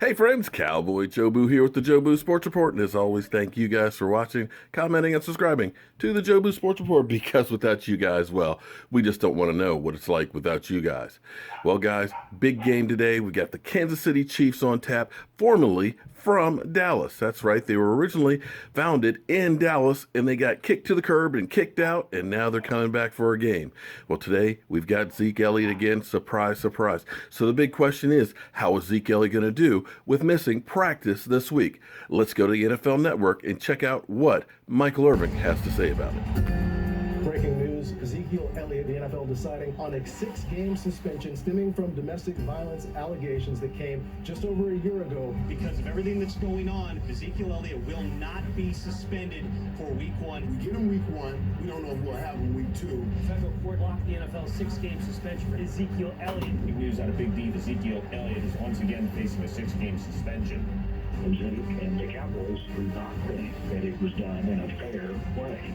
Hey friends, Cowboy Jobu here with the Jobu Sports Report, and as always, thank you guys for watching, commenting, and subscribing to the Jobu Sports Report, because without you guys, well, we just don't want to know what it's like without you guys. Well guys, big game today. We got the Kansas City Chiefs on tap, formerly from Dallas. That's right, they were originally founded in Dallas, and they got kicked to the curb and kicked out, and now they're coming back for a game. Well, today, we've got Zeke Elliott again. Surprise, surprise. So the big question is, how is Zeke Elliott going to do with missing practice this week? Let's go to the NFL Network and check out what Michael Irvin has to say about it. Breaking news, Ezekiel Elliott, the NFL deciding on a 6-game suspension stemming from domestic violence allegations that came just over a year ago. Because of everything that's going on, Ezekiel Elliott will not be suspended for week 1. We get him week 1, we don't know if we'll have him week 2. Federal court locked the NFL 6-game suspension for Ezekiel Elliott. Big news out of Big D. Ezekiel Elliott is once again facing a 6-game suspension. And the Cowboys did not think that it was done in a fair way.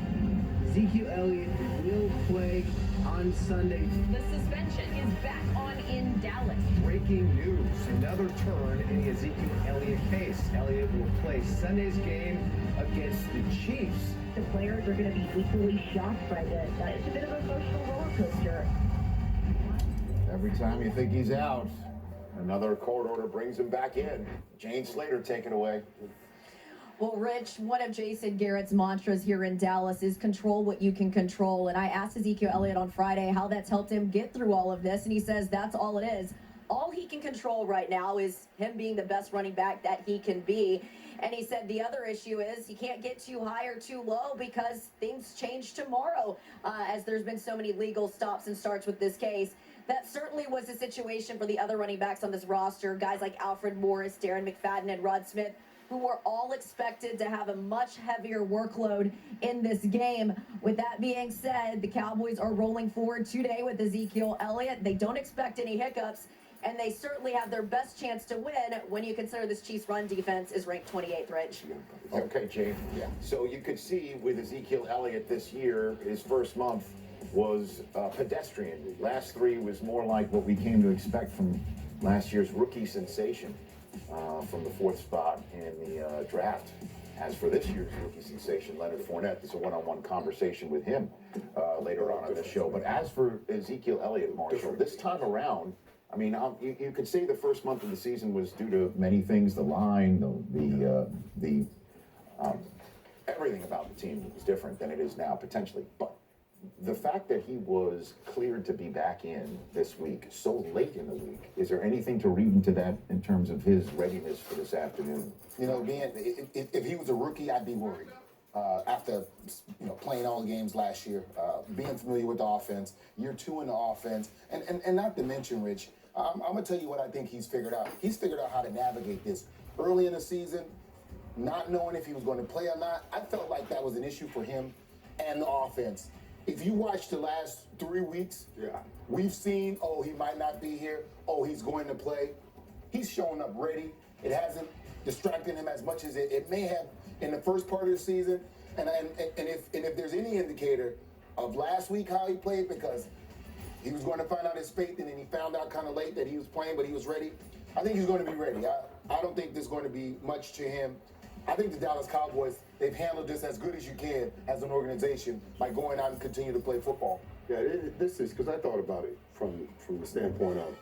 Ezekiel Elliott will play on Sunday. The suspension is back on in Dallas. Breaking news, another turn in the Ezekiel Elliott case. Elliott will play Sunday's game against the Chiefs. The players are going to be equally shocked by this. It's a bit of an emotional roller coaster. Every time you think he's out, another court order brings him back in. Jane Slater, take it away. Well, Rich, one of Jason Garrett's mantras here in Dallas is control what you can control. And I asked Ezekiel Elliott on Friday how that's helped him get through all of this. And he says that's all it is. All he can control right now is him being the best running back that he can be. And he said the other issue is he can't get too high or too low because things change tomorrow, as there's been so many legal stops and starts with this case. That certainly was the situation for the other running backs on this roster, guys like Alfred Morris, Darren McFadden, and Rod Smith, who were all expected to have a much heavier workload in this game. With that being said, the Cowboys are rolling forward today with Ezekiel Elliott. They don't expect any hiccups, and they certainly have their best chance to win when you consider this Chiefs run defense is ranked 28th, Rich. Okay, Jane. Yeah. So you could see with Ezekiel Elliott this year, his first month was pedestrian. Last 3 was more like what we came to expect from last year's rookie sensation. From the 4th spot in the draft. As for this year's rookie sensation, Leonard Fournette, there's a one-on-one conversation with him later on in the show. But as for Ezekiel Elliott, Marshall, this time around, I mean, you could say the first month of the season was due to many things: the line, the everything about the team was different than it is now potentially. But the fact that he was cleared to be back in this week, so late in the week, is there anything to read into that in terms of his readiness for this afternoon? You know, if he was a rookie, I'd be worried. After playing all the games last year, being familiar with the offense, year 2 in the offense, and not to mention, Rich, I'm gonna tell you what I think he's figured out. He's figured out how to navigate this early in the season, not knowing if he was going to play or not. I felt like that was an issue for him and the offense. If you watch the last 3 weeks, we've seen, oh, he might not be here. Oh, he's going to play. He's showing up ready. It hasn't distracted him as much as it may have in the first part of the season. And if there's any indicator of last week how he played, because he was going to find out his fate, and then he found out kind of late that he was playing, but he was ready. I think he's going to be ready. I don't think there's going to be much to him. I think the Dallas Cowboys, they've handled this as good as you can as an organization by going out and continue to play football. Yeah, this is, because I thought about it from the standpoint of,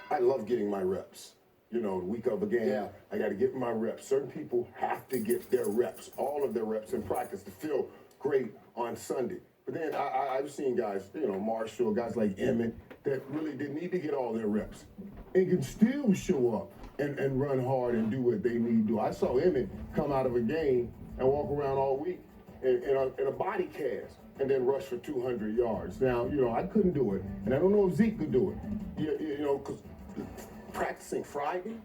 I love getting my reps. You know, the week of a game, I got to get my reps. Certain people have to get their reps, all of their reps in practice to feel great on Sunday. But then I've seen guys, Marshall, guys like Emmett, that really didn't need to get all their reps and can still show up and run hard and do what they need to do. I saw Emmett come out of a game and walk around all week in a body cast and then rush for 200 yards. Now, I couldn't do it, and I don't know if Zeke could do it. Because practicing Friday,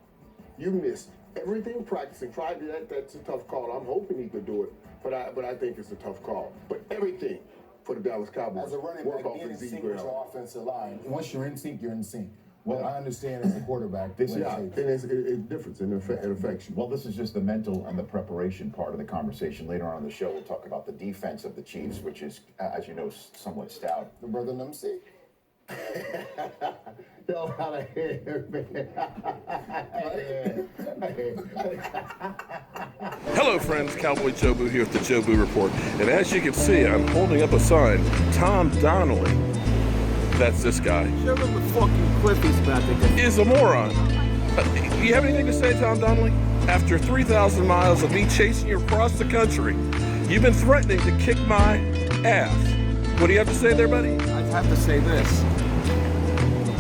you missed everything practicing Friday. That's a tough call. I'm hoping he could do it, but I think it's a tough call. But everything for the Dallas Cowboys. As a running back, being in sync with your offensive line. Once you're in sync, you're in sync. Well, I understand as a quarterback. And it's difference, and it affects you. Well, this is just the mental and the preparation part of the conversation. Later on in the show, we'll talk about the defense of the Chiefs, which is, as you know, somewhat stout. The brother number 6. Y'all out of here, man. Hello friends, Cowboy Jobu here with the Jobu Report. And as you can see, I'm holding up a sign, Tom Donnelly, that's this guy, Show them the fucking clip he's about to get. is a moron. You have anything to say, Tom Donnelly? After 3,000 miles of me chasing you across the country, you've been threatening to kick my ass. What do you have to say there, buddy? I'd have to say this.